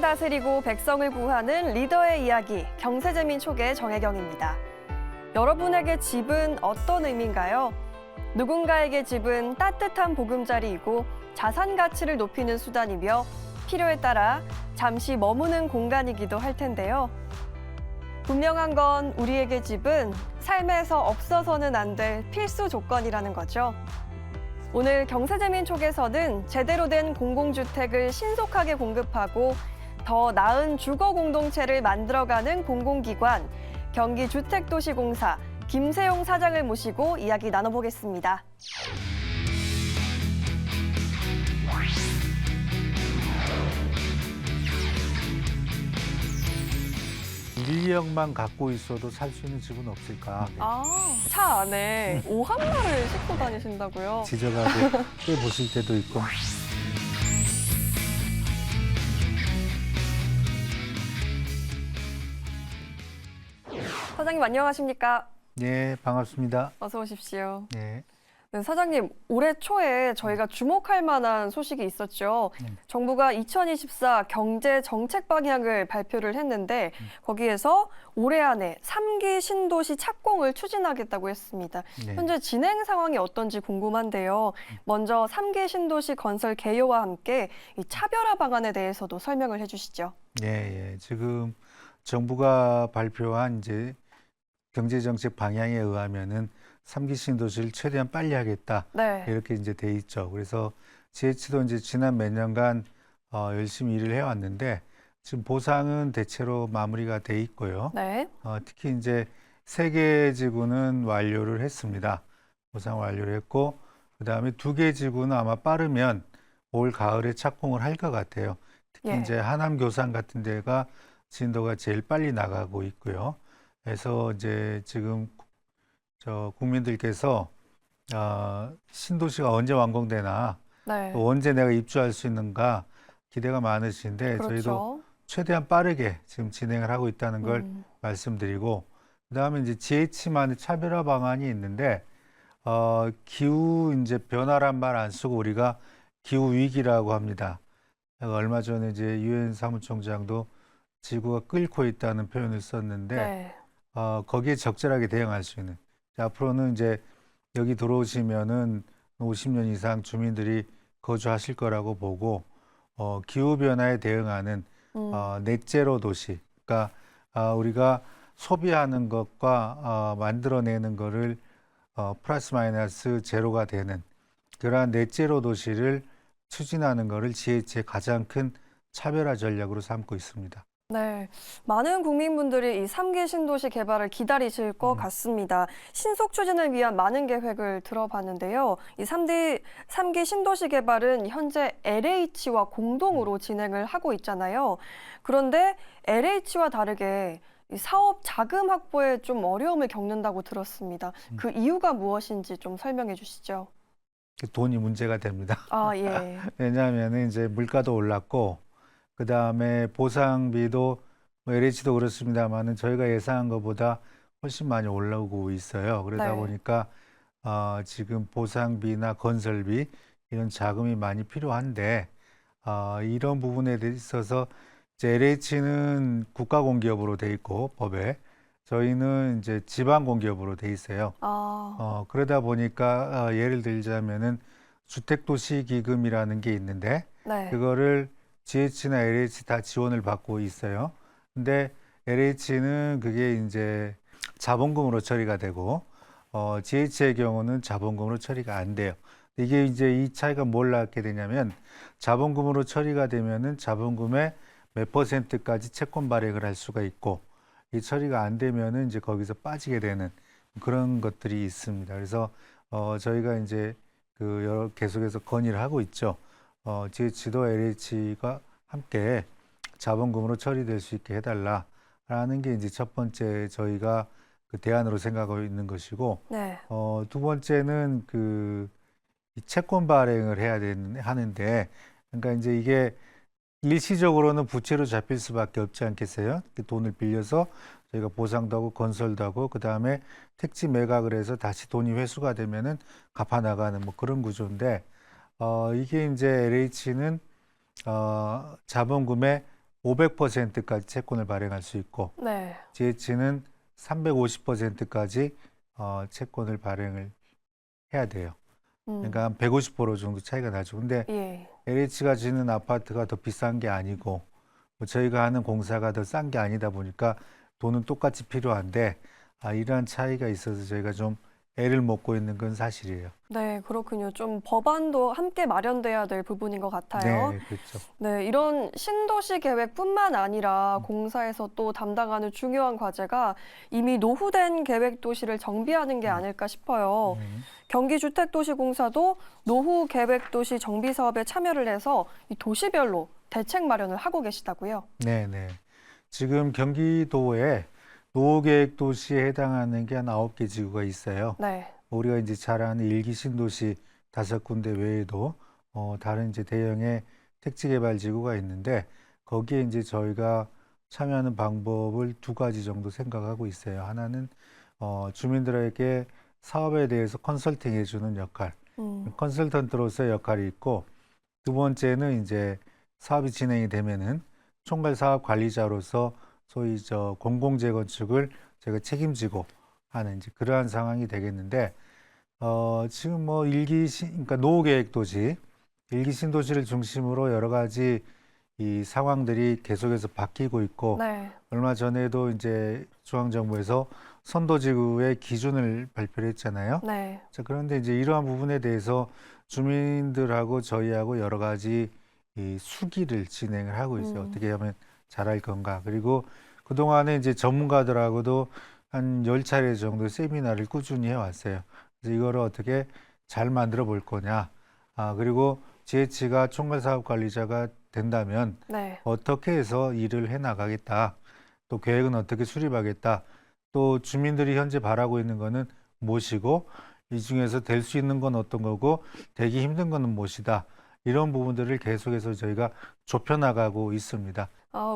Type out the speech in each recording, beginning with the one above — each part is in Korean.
세상을 다스리고 백성을 구하는 리더의 이야기, 경세재민촉의 정혜경입니다. 여러분에게 집은 어떤 의미인가요? 누군가에게 집은 따뜻한 보금자리이고 자산 가치를 높이는 수단이며 필요에 따라 잠시 머무는 공간이기도 할 텐데요. 분명한 건 우리에게 집은 삶에서 없어서는 안 될 필수 조건이라는 거죠. 오늘 경세재민촉에서는 제대로 된 공공주택을 신속하게 공급하고 더 나은 주거 공동체를 만들어가는 공공기관 경기주택도시공사 김세용 사장을 모시고 이야기 나눠보겠습니다. 인력만 갖고 있어도 살 수 있는 집은 없을까? 차 안에 오한마를 싣고 다니신다고요? 지저가게 빼보실 때도 있고. 사장님 안녕하십니까? 네, 반갑습니다. 어서 오십시오. 네. 네, 사장님, 올해 초에 저희가 주목할 만한 소식이 있었죠. 정부가 2024 경제 정책 방향을 발표를 했는데 거기에서 올해 안에 3기 신도시 착공을 추진하겠다고 했습니다. 네. 현재 진행 상황이 어떤지 궁금한데요. 먼저 3기 신도시 건설 개요와 함께 이 차별화 방안에 대해서도 설명을 해주시죠. 네, 지금 정부가 발표한 이제 경제정책 방향에 의하면은 3기 신도시를 최대한 빨리 하겠다. 네. 이렇게 이제 돼 있죠. 그래서 GH도 이제 지난 몇 년간 열심히 일을 해왔는데 지금 보상은 대체로 마무리가 돼 있고요. 네. 특히 이제 3개 지구는 완료를 했습니다. 보상 완료를 했고 그다음에 2개 지구는 아마 빠르면 올 가을에 착공을 할 것 같아요. 특히 예. 이제 하남 교산 같은 데가 진도가 제일 빨리 나가고 있고요. 그래서 이제 지금 국민들께서 신도시가 언제 완공되나 네. 또 언제 내가 입주할 수 있는가 기대가 많으신데 저희도 그렇죠. 최대한 빠르게 지금 진행을 하고 있다는 걸 말씀드리고 그다음에 이제 GH만의 차별화 방안이 있는데 기후 이제 변화란 말 안 쓰고 우리가 기후 위기라고 합니다. 얼마 전에 이제 유엔 사무총장도 지구가 끓고 있다는 표현을 썼는데 네. 거기에 적절하게 대응할 수 있는 앞으로는 이제 여기 들어오시면은 50년 이상 주민들이 거주하실 거라고 보고 기후 변화에 대응하는 넷제로 도시, 그러니까 우리가 소비하는 것과 만들어내는 거를 플러스 마이너스 제로가 되는 그러한 넷제로 도시를 추진하는 거를 GH의 가장 큰 차별화 전략으로 삼고 있습니다. 네, 많은 국민분들이 이 3기 신도시 개발을 기다리실 것 같습니다. 신속 추진을 위한 많은 계획을 들어봤는데요. 이 3기 신도시 개발은 현재 LH와 공동으로 진행을 하고 있잖아요. 그런데 LH와 다르게 이 사업 자금 확보에 좀 어려움을 겪는다고 들었습니다. 그 이유가 무엇인지 좀 설명해 주시죠. 돈이 문제가 됩니다. 예. 왜냐하면 이제 물가도 올랐고 그 다음에 보상비도 LH도 그렇습니다만은 저희가 예상한 것보다 훨씬 많이 올라오고 있어요. 그러다 네. 보니까 지금 보상비나 건설비 이런 자금이 많이 필요한데 이런 부분에 있어서 이제 LH는 국가공기업으로 돼 있고 법에 저희는 이제 지방공기업으로 돼 있어요. 그러다 보니까 예를 들자면은 주택도시기금이라는 게 있는데 네. 그거를 GH나 LH 다 지원을 받고 있어요. 근데 LH는 그게 이제 자본금으로 처리가 되고 GH의 경우는 자본금으로 처리가 안 돼요. 이게 이제 이 차이가 뭘 낳게 되냐면 자본금으로 처리가 되면은 자본금의 몇 %까지 채권 발행을 할 수가 있고 이 처리가 안 되면은 이제 거기서 빠지게 되는 그런 것들이 있습니다. 그래서 저희가 이제 계속해서 건의를 하고 있죠. GH도 LH가 함께 자본금으로 처리될 수 있게 해달라라는 게 이제 첫 번째 저희가 그 대안으로 생각하고 있는 것이고, 네. 두 번째는 이 채권 발행을 하는데, 그러니까 이제 이게 일시적으로는 부채로 잡힐 수밖에 없지 않겠어요? 돈을 빌려서 저희가 보상도 하고 건설도 하고 그 다음에 택지 매각을 해서 다시 돈이 회수가 되면은 갚아 나가는 뭐 그런 구조인데. 이게 이제 LH는 자본금의 500%까지 채권을 발행할 수 있고 네. GH는 350%까지 채권을 발행을 해야 돼요. 그러니까 한 150% 정도 차이가 나죠. 근데 예. LH가 짓는 아파트가 더 비싼 게 아니고 뭐 저희가 하는 공사가 더 싼 게 아니다 보니까 돈은 똑같이 필요한데 이러한 차이가 있어서 저희가 좀 애를 먹고 있는 건 사실이에요. 네, 그렇군요. 좀 법안도 함께 마련돼야 될 부분인 것 같아요. 네, 그렇죠. 네, 이런 신도시 계획뿐만 아니라 공사에서 또 담당하는 중요한 과제가 이미 노후된 계획 도시를 정비하는 게 아닐까 싶어요. 경기주택도시공사도 노후 계획 도시 정비 사업에 참여를 해서 이 도시별로 대책 마련을 하고 계시다고요. 네, 네. 지금 경기도에 노후계획 도시에 해당하는 게 한 9개 지구가 있어요. 네. 우리가 이제 잘 아는 일기 신도시 5군데 외에도 다른 이제 대형의 택지 개발 지구가 있는데 거기에 이제 저희가 참여하는 방법을 2가지 정도 생각하고 있어요. 하나는 주민들에게 사업에 대해서 컨설팅 해주는 역할, 컨설턴트로서의 역할이 있고, 두 번째는 이제 사업이 진행이 되면은 총괄 사업 관리자로서 소위 공공재건축을 제가 책임지고 하는 이제 그러한 상황이 되겠는데, 지금 뭐 그러니까 노후계획도시, 일기 신도시를 중심으로 여러 가지 이 상황들이 계속해서 바뀌고 있고, 네. 얼마 전에도 이제 중앙정부에서 선도지구의 기준을 발표를 했잖아요. 네. 자, 그런데 이제 이러한 부분에 대해서 주민들하고 저희하고 여러 가지 이 수기를 진행을 하고 있어요. 어떻게 하면 잘할 건가. 그리고 그동안에 이제 전문가들하고도 한 10차례 정도 세미나를 꾸준히 해왔어요. 그래서 이거를 어떻게 잘 만들어 볼 거냐. 그리고 GH가 총괄사업관리자가 된다면 네. 어떻게 해서 일을 해 나가겠다. 또 계획은 어떻게 수립하겠다. 또 주민들이 현재 바라고 있는 거는 무엇이고 이 중에서 될 수 있는 건 어떤 거고 되기 힘든 거는 무엇이다. 이런 부분들을 계속해서 저희가 좁혀 나가고 있습니다.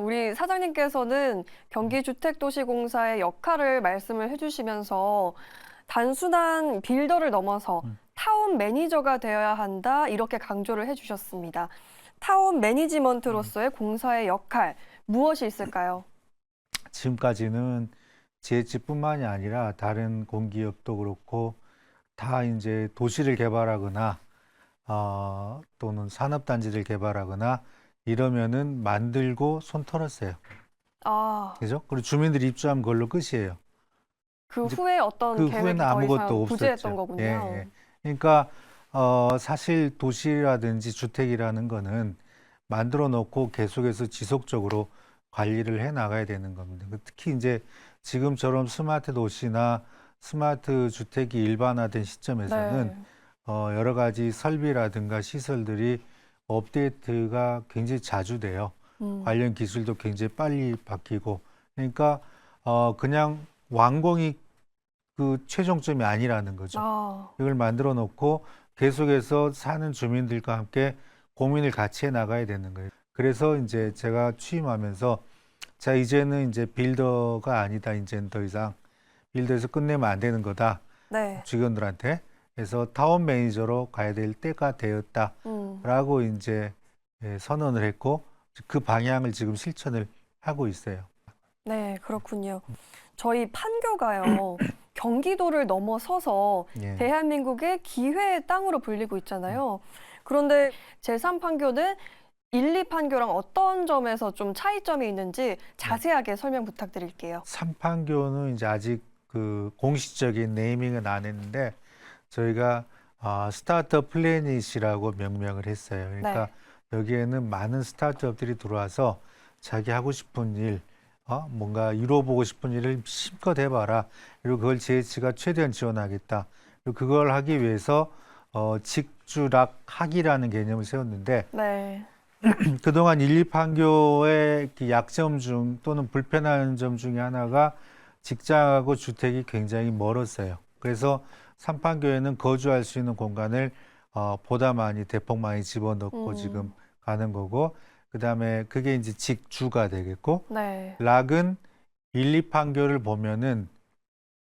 우리 사장님께서는 경기주택도시공사의 역할을 말씀을 해주시면서 단순한 빌더를 넘어서 타운 매니저가 되어야 한다 이렇게 강조를 해주셨습니다. 타운 매니지먼트로서의 공사의 역할 무엇이 있을까요? 지금까지는 GH뿐만이 아니라 다른 공기업도 그렇고 다 이제 도시를 개발하거나 또는 산업단지를 개발하거나 이러면은 만들고 손 털었어요. 그죠? 그리고 주민들이 입주하면 그걸로 끝이에요. 그 이제 후에 어떤 그 계획이 후에는 더 아무것도 이상 부재했던 없었죠. 거군요. 예, 예. 그러니까 사실 도시라든지 주택이라는 거는 만들어 놓고 계속해서 지속적으로 관리를 해 나가야 되는 겁니다. 특히 이제 지금처럼 스마트 도시나 스마트 주택이 일반화된 시점에서는 네. 여러 가지 설비라든가 시설들이 업데이트가 굉장히 자주 돼요. 관련 기술도 굉장히 빨리 바뀌고. 그러니까 그냥 완공이 그 최종점이 아니라는 거죠. 이걸 만들어 놓고 계속해서 사는 주민들과 함께 고민을 같이 해 나가야 되는 거예요. 그래서 이제 제가 취임하면서 자, 이제는 이제 빌더가 아니다. 이제는 더 이상 빌더에서 끝내면 안 되는 거다. 네. 직원들한테. 그래서 타운 매니저로 가야 될 때가 되었다라고 이제 선언을 했고 그 방향을 지금 실천을 하고 있어요. 네, 그렇군요. 저희 판교가요, 경기도를 넘어서서 예. 대한민국의 기회의 땅으로 불리고 있잖아요. 그런데 제3판교는 1, 2판교랑 어떤 점에서 좀 차이점이 있는지 자세하게 설명 부탁드릴게요. 3판교는 이제 아직 그 공식적인 네이밍은 안 했는데 저희가 스타트업 플래닛이라고 명명을 했어요. 그러니까 여기에는 많은 스타트업들이 들어와서 자기 하고 싶은 일, 뭔가 이뤄보고 싶은 일을 실컷 해봐라. 그리고 그걸 GH가 최대한 지원하겠다. 그리고 그걸 하기 위해서 직주락학이라는 개념을 세웠는데 네. 그동안 1, 2판교의 약점 중 또는 불편한 점 중에 하나가 직장하고 주택이 굉장히 멀었어요. 그래서 3판교에는 거주할 수 있는 공간을 보다 많이 대폭 많이 집어넣고 지금 가는 거고 그다음에 그게 이제 직주가 되겠고 네. 락은 1, 2판교를 보면은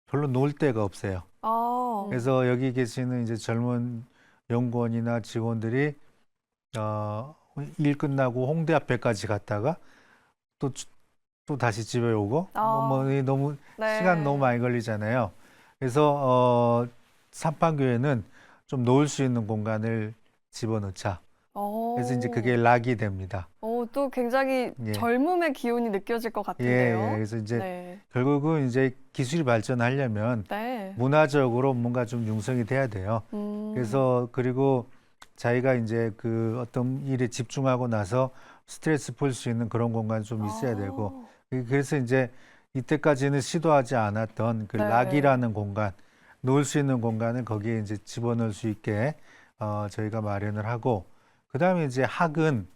별로 놀 데가 없어요. 그래서 여기 계시는 이제 젊은 연구원이나 직원들이 일 끝나고 홍대 앞에까지 갔다가 또, 또 다시 집에 오고 이 너무 네. 시간 너무 많이 걸리잖아요. 그래서 산방교회는 좀 놓을 수 있는 공간을 집어넣자. 그래서 이제 그게 락이 됩니다. 또 굉장히 예. 젊음의 기운이 느껴질 것 예, 같은데요. 예. 그래서 이제 네. 결국은 이제 기술이 발전하려면 네. 문화적으로 뭔가 좀 융성이 돼야 돼요. 그래서 그리고 자기가 이제 그 어떤 일에 집중하고 나서 스트레스 풀 수 있는 그런 공간이 좀 있어야 되고, 그래서 이제 이때까지는 시도하지 않았던 그 네. 락이라는 공간, 놓을 수 있는 공간을 거기에 이제 집어넣을 수 있게 저희가 마련을 하고, 그다음에 이제 학은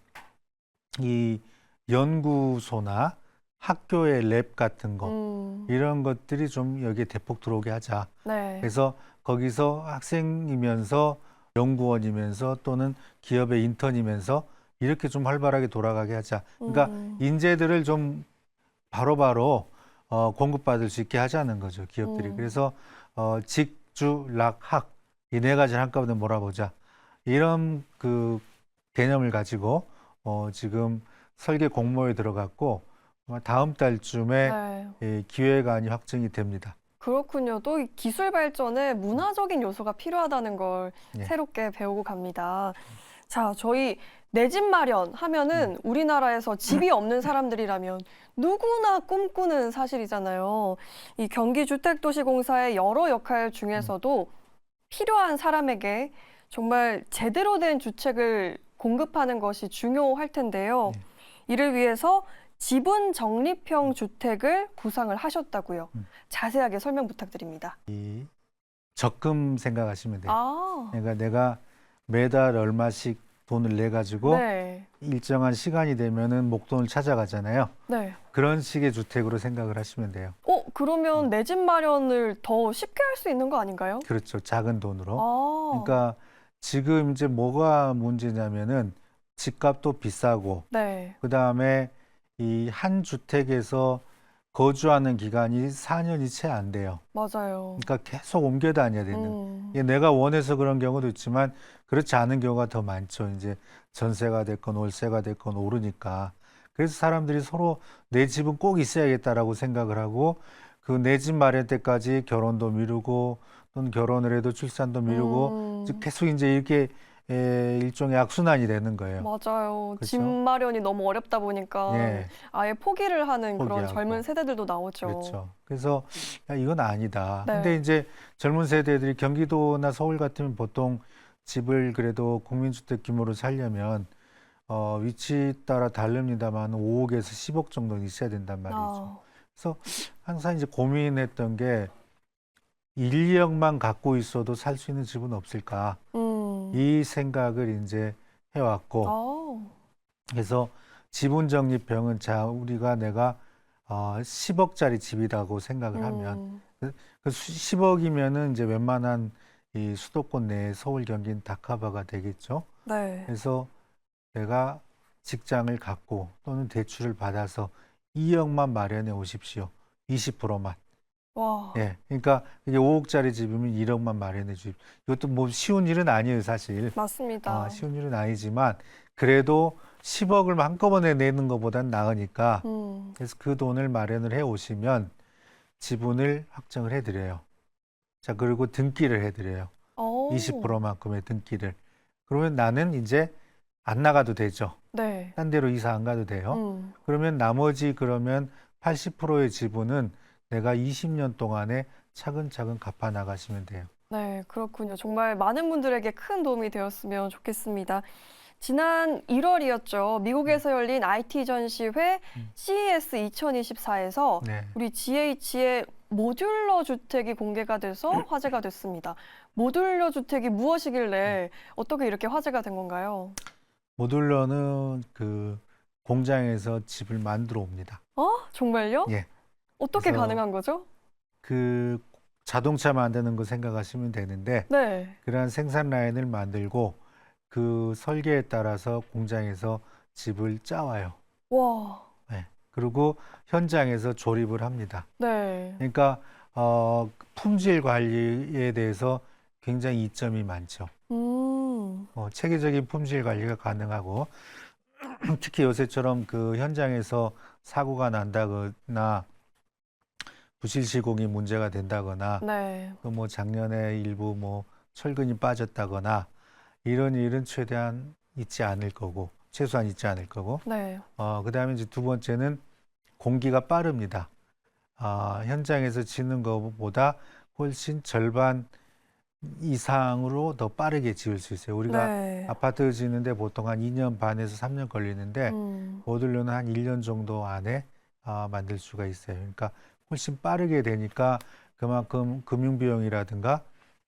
이 연구소나 학교의 랩 같은 거 이런 것들이 좀 여기에 대폭 들어오게 하자. 네. 그래서 거기서 학생이면서 연구원이면서 또는 기업의 인턴이면서 이렇게 좀 활발하게 돌아가게 하자. 그러니까 인재들을 좀 바로바로 공급받을 수 있게 하자는 거죠, 기업들이. 그래서 직주, 락, 학 이 네 가지를 한꺼번에 몰아보자. 이런 그 개념을 가지고 지금 설계 공모에 들어갔고 다음 달쯤에 네. 이 기획안이 확정이 됩니다. 그렇군요. 또 이 기술 발전에 문화적인 요소가 필요하다는 걸 예. 새롭게 배우고 갑니다. 자, 저희 내 집 마련 하면은 우리나라에서 집이 없는 사람들이라면 누구나 꿈꾸는 사실이잖아요. 이 경기주택도시공사의 여러 역할 중에서도 필요한 사람에게 정말 제대로 된 주택을 공급하는 것이 중요할 텐데요. 네. 이를 위해서 지분 적립형 주택을 구상을 하셨다고요. 자세하게 설명 부탁드립니다. 이 적금 생각하시면 돼요. 그러니까 네. 내가 매달 얼마씩 돈을 내 가지고 네. 일정한 시간이 되면은 목돈을 찾아가잖아요. 네. 그런 식의 주택으로 생각을 하시면 돼요. 그러면 내 집 마련을 더 쉽게 할 수 있는 거 아닌가요? 그렇죠. 작은 돈으로. 아. 그러니까 지금 이제 뭐가 문제냐면은 집값도 비싸고 네. 그다음에 이 한 주택에서 거주하는 기간이 4년이 채 안 돼요. 맞아요. 그러니까 계속 옮겨 다녀야 되는. 음. 이게 내가 원해서 그런 경우도 있지만 그렇지 않은 경우가 더 많죠. 이제 전세가 됐건 월세가 됐건 오르니까. 그래서 사람들이 서로 내 집은 꼭 있어야겠다라고 생각을 하고 그 내 집 마련 때까지 결혼도 미루고 또는 결혼을 해도 출산도 미루고 계속 이제 이렇게 일종의 악순환이 되는 거예요. 맞아요. 집 그렇죠? 마련이 너무 어렵다 보니까 예, 아예 포기를 하는 그런 포기하고. 젊은 세대들도 나오죠. 그렇죠. 그래서 야, 이건 아니다. 네. 근데 이제 젊은 세대들이 경기도나 서울 같으면 보통 집을 그래도 국민주택 규모로 살려면 위치 따라 다릅니다만 5억에서 10억 정도는 있어야 된단 말이죠. 아. 그래서 항상 이제 고민했던 게 1, 2억만 갖고 있어도 살 수 있는 집은 없을까? 이 생각을 이제 해왔고 아. 그래서 지분 적립형은 내가 10억짜리 집이라고 생각을 하면 그 10억이면은 이제 웬만한 이 수도권 내 서울 경기는 다 커버가 되겠죠. 네. 그래서 내가 직장을 갖고 또는 대출을 받아서 2억만 마련해 오십시오. 20%만. 와. 예. 그러니까 이게 5억짜리 집이면 1억만 마련해 주십시오. 이것도 뭐 쉬운 일은 아니에요, 사실. 맞습니다. 쉬운 일은 아니지만 그래도 10억을 한꺼번에 내는 것보단 나으니까 그래서 그 돈을 마련을 해 오시면 지분을 확정을 해 드려요. 자, 그리고 등기를 해 드려요. 20%만큼의 등기를. 그러면 나는 이제 안 나가도 되죠. 네. 딴 데로 이사 안 가도 돼요. 그러면 나머지 그러면 80%의 지분은 내가 20년 동안에 차근차근 갚아 나가시면 돼요. 네, 그렇군요. 정말 많은 분들에게 큰 도움이 되었으면 좋겠습니다. 지난 1월이었죠. 미국에서 열린 IT 전시회 CES 2024에서 네. 우리 GH의 모듈러 주택이 공개가 돼서 화제가 됐습니다. 모듈러 주택이 무엇이길래 어떻게 이렇게 화제가 된 건가요? 모듈러는 그 공장에서 집을 만들어 옵니다. 정말요? 예. 어떻게 그래서 가능한 거죠? 그 자동차 만드는 거 생각하시면 되는데 네. 그러한 생산 라인을 만들고 그 설계에 따라서 공장에서 집을 짜와요. 와. 네. 그리고 현장에서 조립을 합니다. 네. 그러니까 품질 관리에 대해서 굉장히 이점이 많죠. 체계적인 품질 관리가 가능하고 특히 요새처럼 그 현장에서 사고가 난다거나 부실 시공이 문제가 된다거나 네. 또 뭐 작년에 일부 뭐 철근이 빠졌다거나 이런 일은 최대한 있지 않을 거고 최소한 있지 않을 거고 네. 그다음에 이제 두 번째는 공기가 빠릅니다. 현장에서 짓는 것보다 훨씬 절반 이상으로 더 빠르게 지을 수 있어요. 우리가 네. 아파트 짓는데 보통 한 2년 반에서 3년 걸리는데 모듈러는 한 1년 정도 안에 만들 수가 있어요. 그러니까 훨씬 빠르게 되니까 그만큼 금융 비용이라든가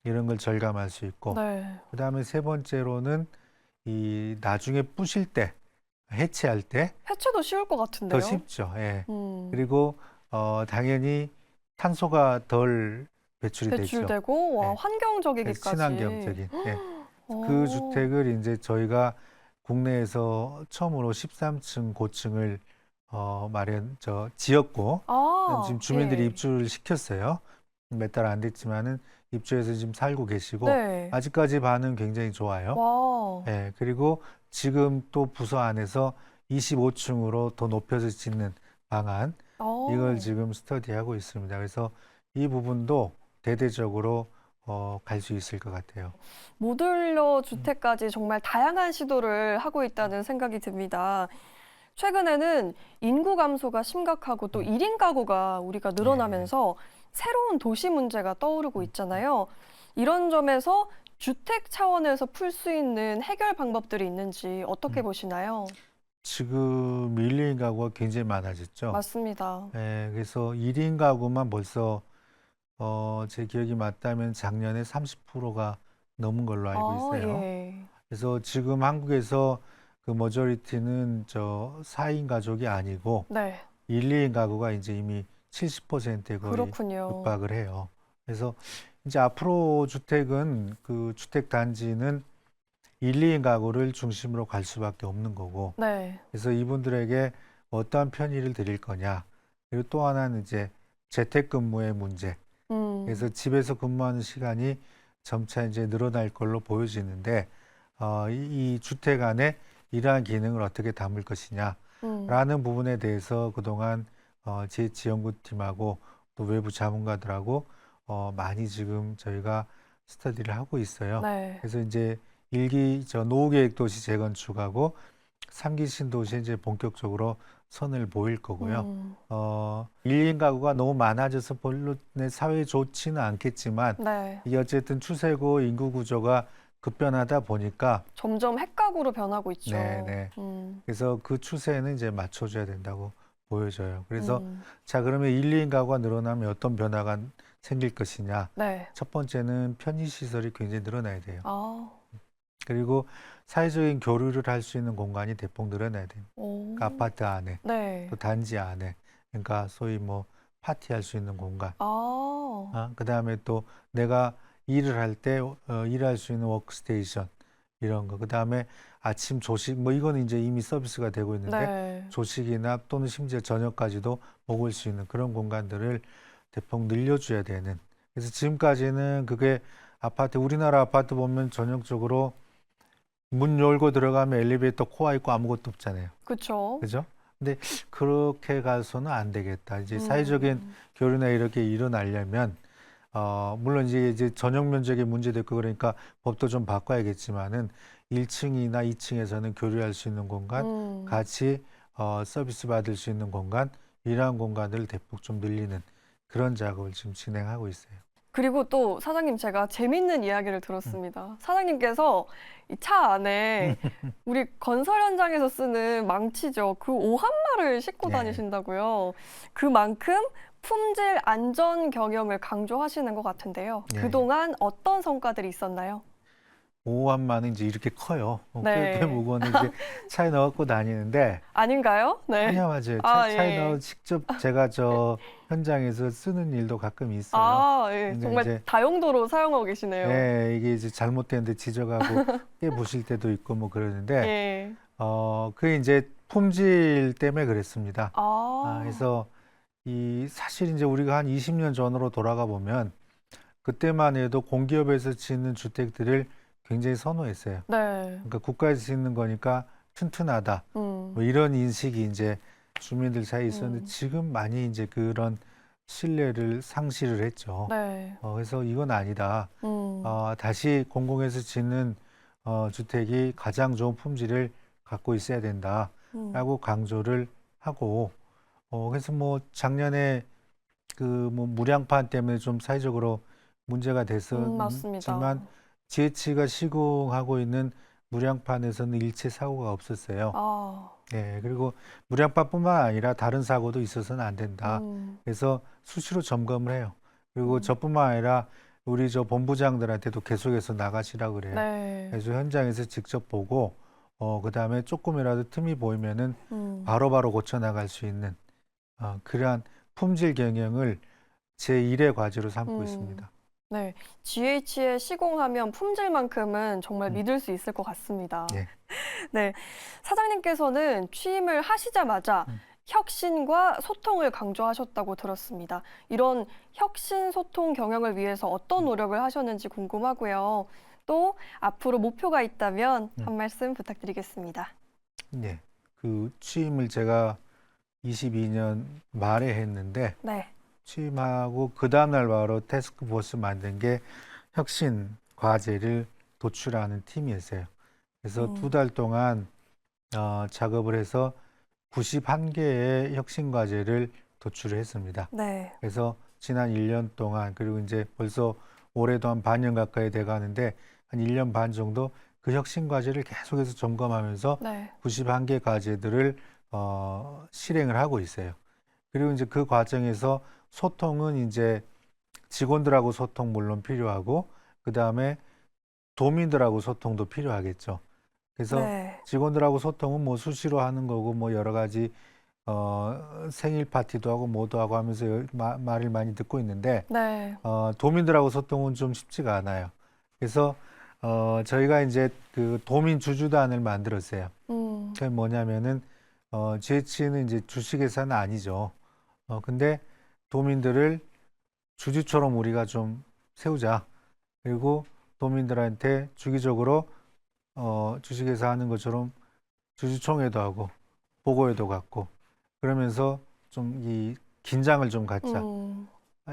이런 걸 절감할 수 있고 네. 그다음에 세 번째로는 이 나중에 부실 때 해체할 때 더 해체도 쉬울 것 같은데요. 쉽죠. 예. 음. 그리고 당연히 탄소가 덜 배출이 되죠. 배출되고 와 네. 그래서 환경적이기까지. 친환경적인. 예. 그 어. 주택을 이제 저희가 국내에서 처음으로 13층 고층을 지었고 지금 주민들이 예. 입주를 시켰어요. 몇 달 안 됐지만은 입주해서 지금 살고 계시고 네. 아직까지 반응 굉장히 좋아요. 와. 예, 그리고 지금 또 부서 안에서 25층으로 더 높여서 짓는 방안 이걸 지금 스터디하고 있습니다. 그래서 이 부분도 대대적으로 갈 수 있을 것 같아요. 모듈러 주택까지 정말 다양한 시도를 하고 있다는 생각이 듭니다. 최근에는 인구 감소가 심각하고 또 1인 가구가 우리가 늘어나면서 새로운 도시 문제가 떠오르고 있잖아요. 이런 점에서 주택 차원에서 풀 수 있는 해결 방법들이 있는지 어떻게 보시나요? 지금 1인 가구가 굉장히 많아졌죠. 맞습니다. 예, 그래서 1인 가구만 벌써 제 기억이 맞다면 작년에 30%가 넘은 걸로 알고 있어요. 예. 그래서 지금 한국에서 그 머저리티는 4인 가족이 아니고 네. 1, 2인 가구가 이제 이미 70%에 거의 그렇군요. 육박을 해요. 그래서 이제 앞으로 주택은 그 주택 단지는 1, 2인 가구를 중심으로 갈 수밖에 없는 거고 네. 그래서 이분들에게 어떠한 편의를 드릴 거냐. 그리고 또 하나는 이제 재택근무의 문제. 그래서 집에서 근무하는 시간이 점차 이제 늘어날 걸로 보여지는데 이 주택 안에 이러한 기능을 어떻게 담을 것이냐라는 부분에 대해서 그동안 지혜연구팀하고 또 외부 자문가들하고 많이 지금 저희가 스터디를 하고 있어요. 네. 그래서 이제 노후계획 도시 재건축하고 3기 신도시에 이제 본격적으로 선을 보일 거고요. 1인 가구가 너무 많아져서 별로 내 사회에 좋지는 않겠지만 네. 이게 어쨌든 추세고 인구 구조가 급변하다 보니까 점점 핵가구로 변하고 있죠. 네. 그래서 그 추세는 이제 맞춰줘야 된다고 보여져요. 그래서 자 그러면 1, 2인 가구가 늘어나면 어떤 변화가 생길 것이냐. 네. 첫 번째는 편의시설이 굉장히 늘어나야 돼요. 아. 그리고 사회적인 교류를 할 수 있는 공간이 대폭 늘어나야 돼요. 오. 그러니까 아파트 안에 네. 또 단지 안에 그러니까 소위 뭐 파티할 수 있는 공간. 그다음에 또 내가 일을 할 때 일할 수 있는 워크스테이션 이런 거. 그다음에 아침 조식 뭐 이거는 이제 이미 서비스가 되고 있는데 네. 조식이나 또는 심지어 저녁까지도 먹을 수 있는 그런 공간들을 대폭 늘려줘야 되는. 그래서 지금까지는 그게 우리나라 아파트 보면 전형적으로 문 열고 들어가면 엘리베이터 코아 있고 아무것도 없잖아요. 그렇죠. 그죠? 근데 그렇게 가서는 안 되겠다. 이제 사회적인 교류나 이렇게 일어나려면 물론 이제 전용 면적의 문제도 있고 그러니까 법도 좀 바꿔야겠지만은 1층이나 2층에서는 교류할 수 있는 공간, 같이 서비스 받을 수 있는 공간, 이러한 공간들을 대폭 좀 늘리는 그런 작업을 지금 진행하고 있어요. 그리고 또 사장님 제가 재밌는 이야기를 들었습니다. 사장님께서 이 차 안에 우리 건설 현장에서 쓰는 망치죠. 그 오한마를 싣고 네. 다니신다고요. 그만큼 품질 안전 경영을 강조하시는 것 같은데요. 네. 그동안 어떤 성과들이 있었나요? 오한마는 이제 이렇게 커요. 네. 꽤 무거운데 이제 차에 넣어갖고 다니는데 아닌가요? 네. 아니요, 맞아요. 차에 넣어 직접 제가 현장에서 쓰는 일도 가끔 있어요. 예. 근데 정말 이제 다용도로 사용하고 계시네요. 네, 이게 이제 잘못됐는데 지져가고 꽤 부실 때도 있고 뭐 그러는데 예. 그게 이제 품질 때문에 그랬습니다. 아. 그래서 사실 이제 우리가 한 20년 전으로 돌아가 보면 그때만 해도 공기업에서 짓는 주택들을 굉장히 선호했어요. 네. 그러니까 국가에서 짓는 거니까 튼튼하다. 음. 뭐 이런 인식이 이제 주민들 사이에 있었는데 음. 지금 많이 이제 그런 신뢰를 상실을 했죠. 네. 그래서 이건 아니다. 음. 다시 공공에서 짓는 주택이 가장 좋은 품질을 갖고 있어야 된다라고 음. 강조를 하고 그래서 뭐 작년에 그 뭐 무량판 때문에 좀 사회적으로 문제가 맞습니다. 됐었지만 GH가 시공하고 있는 무량판에서는 일체 사고가 없었어요. 아. 네, 그리고 무량판뿐만 아니라 다른 사고도 있어서는 안 된다. 음. 그래서 수시로 점검을 해요. 그리고 음. 저뿐만 아니라 우리 저 본부장들한테도 계속해서 나가시라고 그래요. 네. 그래서 현장에서 직접 보고 그다음에 조금이라도 틈이 보이면은 음. 바로바로 고쳐 나갈 수 있는 그러한 품질 경영을 제1의 과제로 삼고 있습니다. 네. GH에 시공하면 품질만큼은 정말 음. 믿을 수 있을 것 같습니다. 예. 네. 사장님께서는 취임을 하시자마자 음. 혁신과 소통을 강조하셨다고 들었습니다. 이런 혁신 소통 경영을 위해서 어떤 노력을 하셨는지 궁금하고요. 또 앞으로 목표가 있다면 한 말씀 부탁드리겠습니다. 예. 그 취임을 제가 22년 말에 했는데 네. 취임하고 그 다음날 바로 태스크포스 만든 게 혁신 과제를 도출하는 팀이었어요. 그래서 2달 동안 작업을 해서 91개의 혁신 과제를 도출을 했습니다. 네. 그래서 지난 1년 동안 그리고 이제 벌써 올해도 한 반년 가까이 돼 가는데 한 1년 반 정도 그 혁신 과제를 계속해서 점검하면서 네. 91개 과제들을 실행을 하고 있어요. 그리고 이제 그 과정에서 소통은 이제 직원들하고 소통 물론 필요하고 그다음에 도민들하고 소통도 필요하겠죠. 그래서 네. 직원들하고 소통은 뭐 수시로 하는 거고 뭐 여러 가지 생일 파티도 하고 뭐도 하고 하면서 말을 많이 듣고 있는데 네. 도민들하고 소통은 좀 쉽지가 않아요. 그래서 저희가 이제 그 도민 주주단을 만들었어요. 그게 뭐냐면은 GH는 이제 주식회사는 아니죠. 근데 도민들을 주주처럼 우리가 좀 세우자. 그리고 도민들한테 주기적으로 주식회사 하는 것처럼 주주총회도 하고 보고회도 갖고 그러면서 좀 이 긴장을 좀 갖자.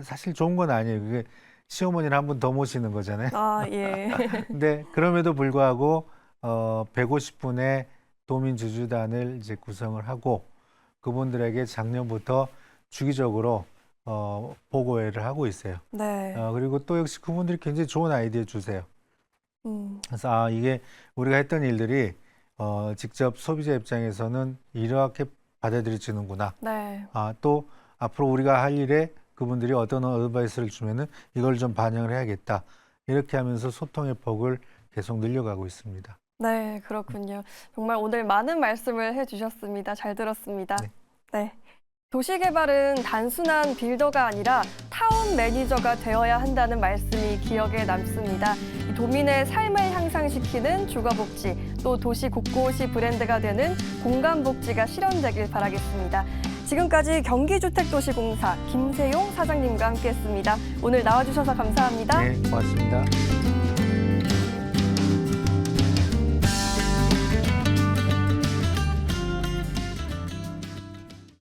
사실 좋은 건 아니에요. 그게 시어머니를 한 번 더 모시는 거잖아요. 아, 예. 근데 그럼에도 불구하고 150분의 도민 주주단을 이제 구성을 하고 그분들에게 작년부터 주기적으로 보고회를 하고 있어요. 네. 그리고 또 역시 그분들이 굉장히 좋은 아이디어 주세요. 그래서 이게 우리가 했던 일들이 직접 소비자 입장에서는 이렇게 받아들여지는구나. 네. 또 앞으로 우리가 할 일에 그분들이 어떤 어드바이스를 주면은 이걸 좀 반영을 해야겠다. 이렇게 하면서 소통의 폭을 계속 늘려가고 있습니다. 네, 그렇군요. 정말 오늘 많은 말씀을 해주셨습니다. 잘 들었습니다. 네. 네. 도시개발은 단순한 빌더가 아니라 타운 매니저가 되어야 한다는 말씀이 기억에 남습니다. 이 도민의 삶을 향상시키는 주거복지, 또 도시 곳곳이 브랜드가 되는 공간복지가 실현되길 바라겠습니다. 지금까지 경기주택도시공사 김세용 사장님과 함께했습니다. 오늘 나와주셔서 감사합니다. 네, 고맙습니다.